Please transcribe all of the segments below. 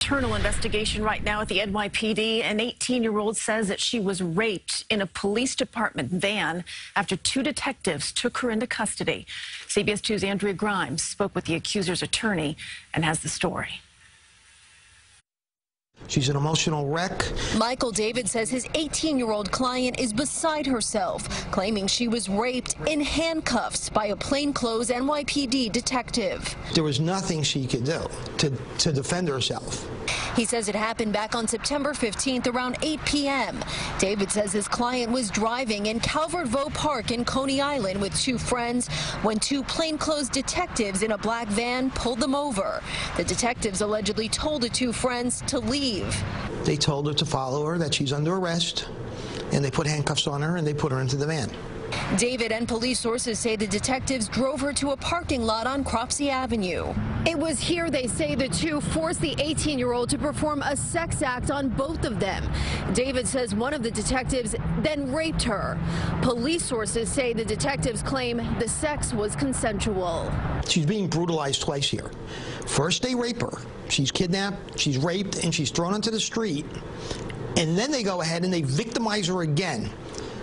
internal investigation right now at the NYPD. An 18-year-old says that she was raped in a police department van after two detectives took her into custody. CBS 2's Andrea Grimes spoke with the accuser's attorney and has the story. She's an emotional wreck. Michael David says his 18-year-old client is beside herself, claiming she was raped in handcuffs by a plainclothes NYPD detective. There was nothing she could do to defend herself. He says it happened back on September 15th around 8 p.m. David says his client was driving in Calvert-Vaux Park in Coney Island with two friends when two plainclothes detectives in a black van pulled them over. The detectives allegedly told the two friends to leave. They told her to follow her, that she's under arrest, and they put handcuffs on her and they put her into the van. David and police sources say the detectives drove her to a parking lot on Cropsey Avenue. It was here, they say, the two forced the 18-year-old to perform a sex act on both of them. David says one of the detectives then raped her. Police sources say the detectives claim the sex was consensual. She's being brutalized twice here. First, they rape her. She's kidnapped, she's raped, and she's thrown onto the street. And then they go ahead and they victimize her again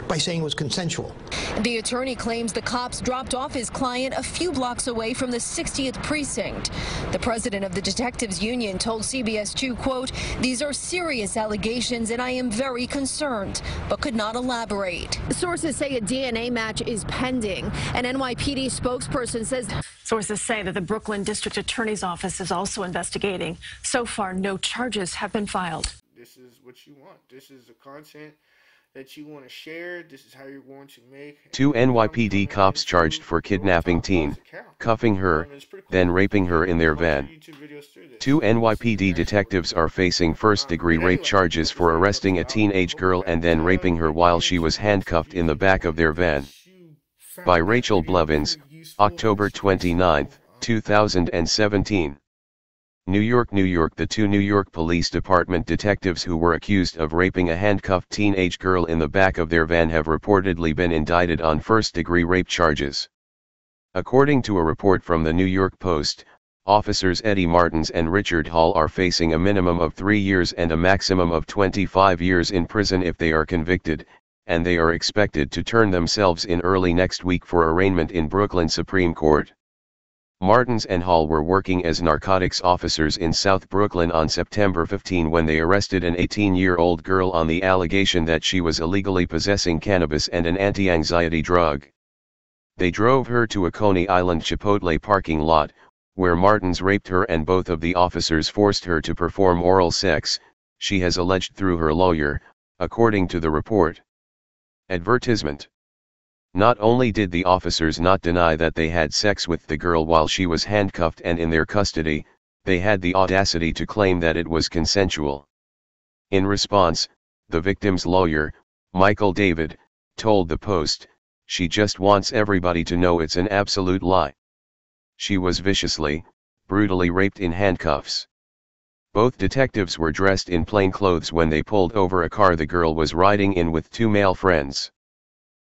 by saying it was consensual. The attorney claims the cops dropped off his client a few blocks away from the 60th precinct. The president of the detectives union told CBS 2, quote, "These are serious allegations and I am very concerned," but could not elaborate. Sources say a DNA match is pending. An NYPD spokesperson says Sources say that the Brooklyn District Attorney's Office is also investigating. So far, no charges have been filed. This is what you want. This is the content that you want to share. This is how you're going to make. Two NYPD cops charged for kidnapping teen, cuffing her, then raping her in their van. Two NYPD detectives are facing first-degree rape charges for arresting a teenage girl and then raping her while she was handcuffed in the back of their van. By Rachel Blevins, October 29, 2017. New York, New York. The two New York Police Department detectives who were accused of raping a handcuffed teenage girl in the back of their van have reportedly been indicted on first-degree rape charges. According to a report from the New York Post, officers Eddie Martins and Richard Hall are facing a minimum of 3 years and a maximum of 25 years in prison if they are convicted, and they are expected to turn themselves in early next week for arraignment in Brooklyn Supreme Court. Martins and Hall were working as narcotics officers in South Brooklyn on September 15 when they arrested an 18-year-old girl on the allegation that she was illegally possessing cannabis and an anti-anxiety drug. They drove her to a Coney Island Chipotle parking lot, where Martins raped her and both of the officers forced her to perform oral sex, she has alleged through her lawyer, according to the report. Advertisement. Not only did the officers not deny that they had sex with the girl while she was handcuffed and in their custody, they had the audacity to claim that it was consensual. In response, the victim's lawyer, Michael David, told the Post, "She just wants everybody to know it's an absolute lie. She was viciously, brutally raped in handcuffs." Both detectives were dressed in plain clothes when they pulled over a car the girl was riding in with two male friends.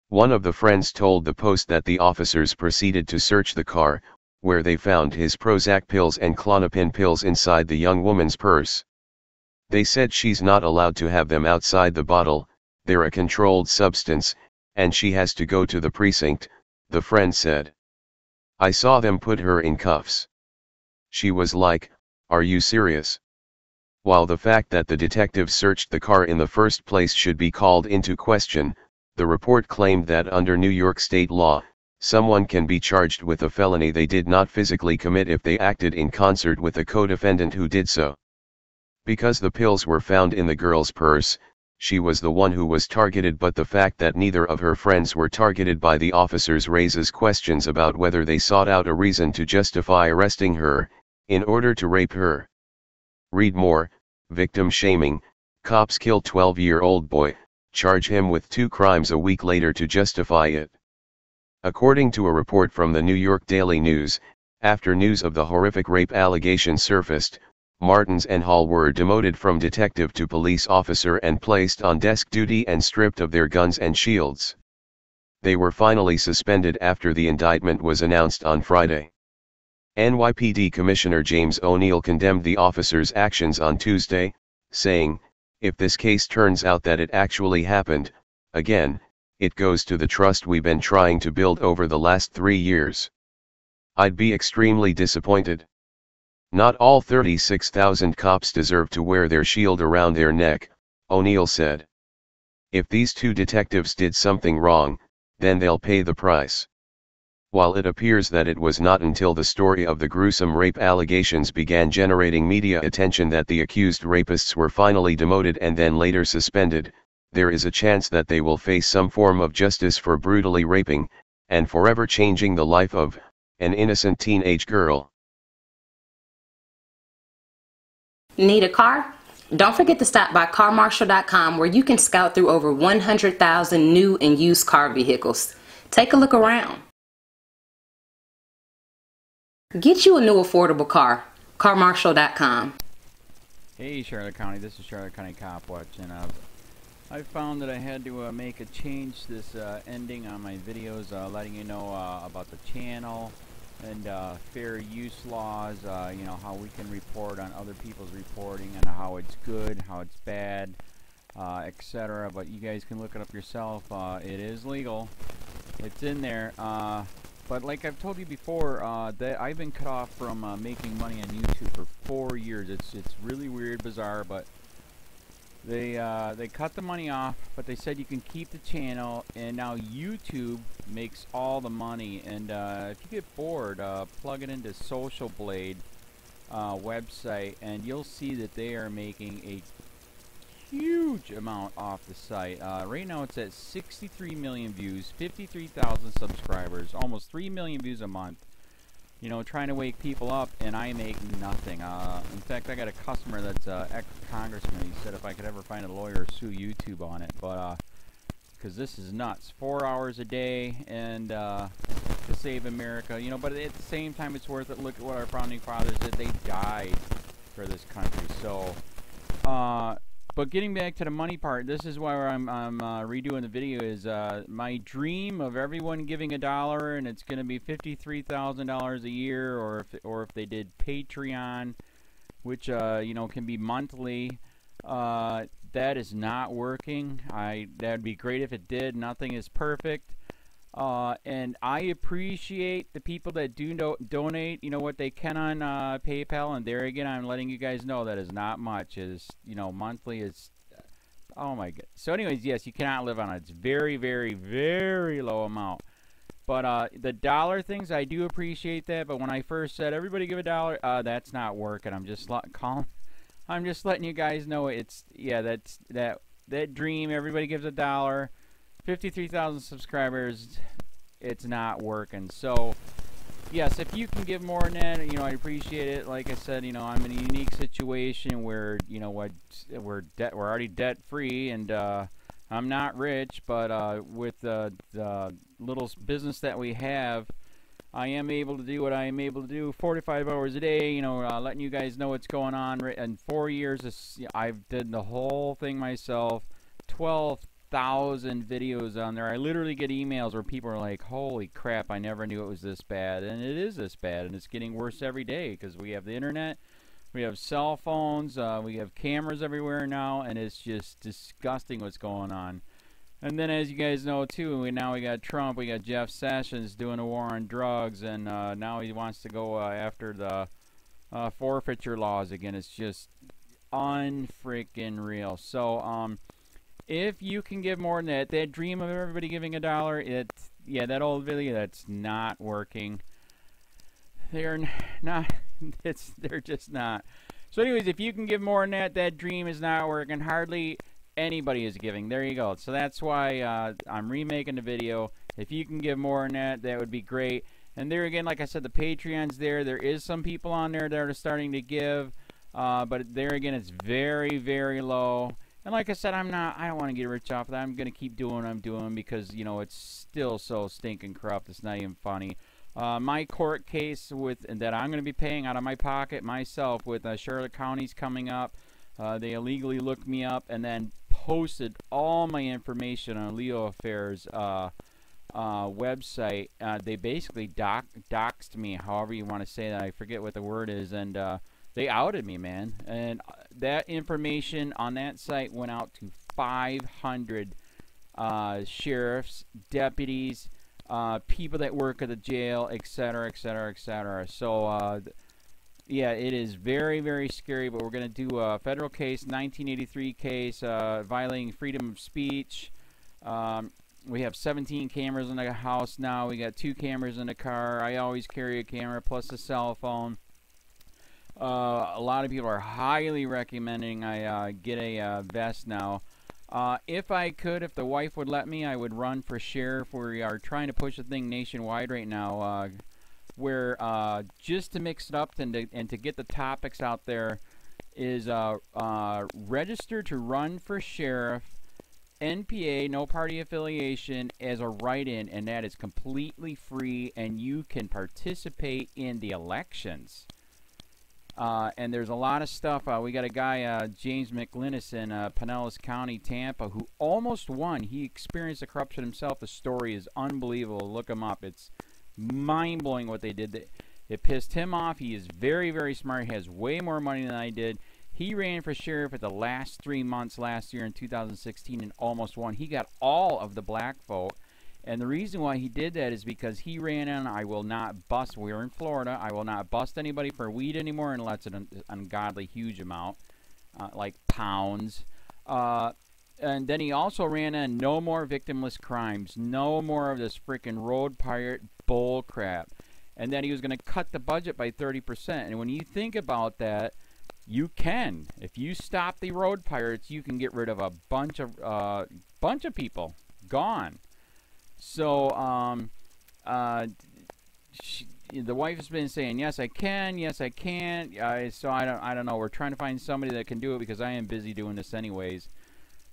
One of the friends told the Post that the officers proceeded to search the car, where they found his Prozac pills and Klonopin pills inside the young woman's purse. They said she's not allowed to have them outside the bottle, they're a controlled substance, and she has to go to the precinct, the friend said. "I saw them put her in cuffs. She was like, 'Are you serious?' While the fact that the detectives searched the car in the first place should be called into question, the report claimed that under New York state law, someone can be charged with a felony they did not physically commit if they acted in concert with a co-defendant who did so. Because the pills were found in the girl's purse, she was the one who was targeted, but the fact that neither of her friends were targeted by the officers raises questions about whether they sought out a reason to justify arresting her, in order to rape her. Read more. Victim shaming. Cops kill 12-year-old boy. Charge him with 2 crimes a week later to justify it. According to a report from the New York Daily News, after news of the horrific rape allegation surfaced, Martins and Hall were demoted from detective to police officer and placed on desk duty and stripped of their guns and shields. They were finally suspended after the indictment was announced on Friday. NYPD Commissioner James O'Neill condemned the officer's actions on Tuesday, saying, "If this case turns out that it actually happened, again, it goes to the trust we've been trying to build over the last 3 years. I'd be extremely disappointed. Not all 36,000 cops deserve to wear their shield around their neck," O'Neill said. "If these 2 detectives did something wrong, then they'll pay the price." While it appears that it was not until the story of the gruesome rape allegations began generating media attention that the accused rapists were finally demoted and then later suspended, there is a chance that they will face some form of justice for brutally raping, and forever changing the life of, an innocent teenage girl. Need a car? Don't forget to stop by carmarshal.com, where you can scout through over 100,000 new and used car vehicles. Take a look around. Get you a new affordable car. carmarshal.com. Hey Charlotte County, this is Charlotte County COPWATCH, and I found that I had to make a change this ending on my videos, letting you know about the channel and fair use laws, you know, how we can report on other people's reporting and how it's good, how it's bad, etc. But you guys can look it up yourself. It is legal. It's in there. But like I've told you before, that I've been cut off from making money on YouTube for 4 years. It's really weird, bizarre, but they cut the money off, but they said you can keep the channel, and now YouTube makes all the money. And if you get bored, plug it into Social Blade website, and you'll see that they are making a huge amount off the site. Right now it's at 63 million views, 53,000 subscribers, almost 3 million views a month. You know, trying to wake people up, and I make nothing. In fact, I got a customer that's ex-congressman. He said if I could ever find a lawyer, sue YouTube on it. But because this is nuts, 4 hours a day, and to save America, you know. But at the same time, it's worth it. Look at what our founding fathers did. They died for this country. So, but getting back to the money part, this is why I'm redoing the video. Is my dream of everyone giving $1, and it's going to be $53,000 a year, or if they did Patreon, which you know, can be monthly. That is not working. That'd be great if it did. Nothing is perfect. And I appreciate the people that do donate, you know, what they can on PayPal. And there again, I'm letting you guys know that is not much. Is, you know, monthly is, oh my god. So anyways, yes, you cannot live on it. It's very, very, very low amount. But the dollar things, I do appreciate that. But when I first said everybody give $1, that's not working. I'm just letting you guys know it's, yeah, that's that dream. Everybody gives $1. 53,000 subscribers, it's not working. So yes, if you can give more than that, you know, I appreciate it. Like I said, you know, I'm in a unique situation where, you know, what we're already debt free, and I'm not rich, but with the little business that we have, I am able to do what I am able to do 45 hours a day, you know, letting you guys know what's going on. In 4 years, I've did the whole thing myself. 12,000 videos on there. I literally get emails where people are like, holy crap, I never knew it was this bad. And it is this bad, and it's getting worse every day because we have the internet, we have cell phones, we have cameras everywhere now, and it's just disgusting what's going on. And then, as you guys know too, now we got Trump, we got Jeff Sessions doing a war on drugs, and now he wants to go after the forfeiture laws again. It's just unfreaking real. So if you can give more than that dream of everybody giving $1, it's, yeah, that old video, that's not working. They're not, they're just not. So anyways, if you can give more than that dream is not working. Hardly anybody is giving. There you go. So that's why I'm remaking the video. If you can give more than that, that would be great. And there again, like I said, the Patreon's there. There is some people on there that are starting to give, but there again, it's very, very low. And like I said, I don't want to get rich off of that. I'm going to keep doing what I'm doing because, you know, it's still so stinking corrupt. It's not even funny. My court case that I'm going to be paying out of my pocket myself with Charlotte County's coming up. They illegally looked me up and then posted all my information on LEOAFFAIRS website. They basically doxed me, however you want to say that. I forget what the word is, and they outed me, man. And that information on that site went out to 500 sheriffs, deputies, people that work at the jail, etc., etc., etc. So, yeah, it is very, very scary, but we're going to do a federal case, 1983 case, violating freedom of speech. We have 17 cameras in the house now. We got 2 cameras in the car. I always carry a camera plus a cell phone. A lot of people are highly recommending I get a vest now. If I could, if the wife would let me, I would run for sheriff. We are trying to push the thing nationwide right now. Where just to mix it up and to get the topics out there is register to run for sheriff, NPA, no party affiliation, as a write-in, and that is completely free, and you can participate in the elections. And there's a lot of stuff. We got a guy, James McLinnis in Pinellas County, Tampa, who almost won. He experienced the corruption himself. The story is unbelievable. Look him up. It's mind-blowing what they did. It pissed him off. He is very, very smart. He has way more money than I did. He ran for sheriff at the last 3 months last year in 2016 and almost won. He got all of the black vote. And the reason why he did that is because he ran on, I will not bust, we're in Florida, I will not bust anybody for weed anymore unless it's an ungodly huge amount, like pounds. And then he also ran on no more victimless crimes, no more of this freaking road pirate bull crap. And then he was going to cut the budget by 30%. And when you think about that, you can. If you stop the road pirates, you can get rid of a bunch of people. Gone. So, the wife has been saying, yes, I can, yes, I can't. So I don't know. We're trying to find somebody that can do it because I am busy doing this anyways.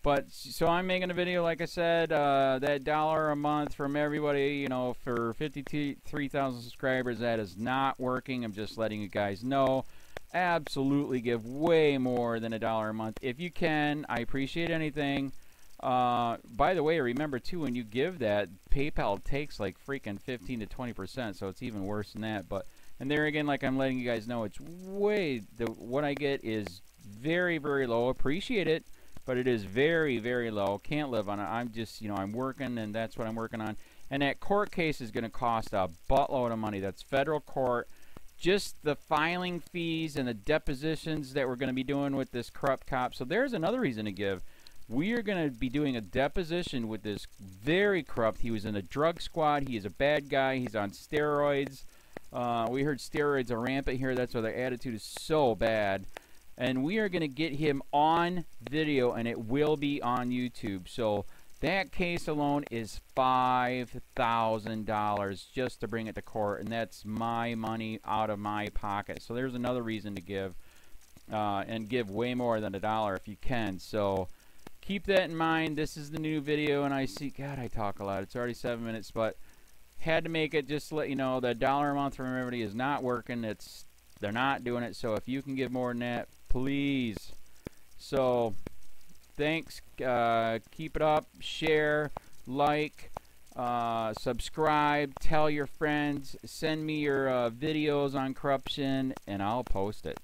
But, so I'm making a video, like I said, that $1 a month from everybody, you know, for 53,000 subscribers, that is not working. I'm just letting you guys know. Absolutely give way more than $1 a month. If you can, I appreciate anything. By the way, remember too, when you give that, PayPal takes like freaking 15 to 20%, so it's even worse than that. But, and there again, like I'm letting you guys know, it's way, what I get is very, very low. Appreciate it, but it is very, very low. Can't live on it. I'm just, you know, I'm working, and that's what I'm working on. And that court case is going to cost a buttload of money. That's federal court. Just the filing fees and the depositions that we're going to be doing with this corrupt cop. So there's another reason to give. We are going to be doing a deposition with this very corrupt. He was in a drug squad. He is a bad guy. He's on steroids. We heard steroids are rampant here. That's why their attitude is so bad. And we are going to get him on video, and it will be on YouTube. So that case alone is $5,000 just to bring it to court, and that's my money out of my pocket. So there's another reason to give, and give way more than $1 if you can. So keep that in mind. This is the new video, and I see, God, I talk a lot. It's already 7 minutes, but had to make it just to let you know that $1 a month from everybody is not working. They're not doing it. So if you can give more than that, please. So thanks. Keep it up. Share, like, subscribe, tell your friends, send me your videos on corruption, and I'll post it.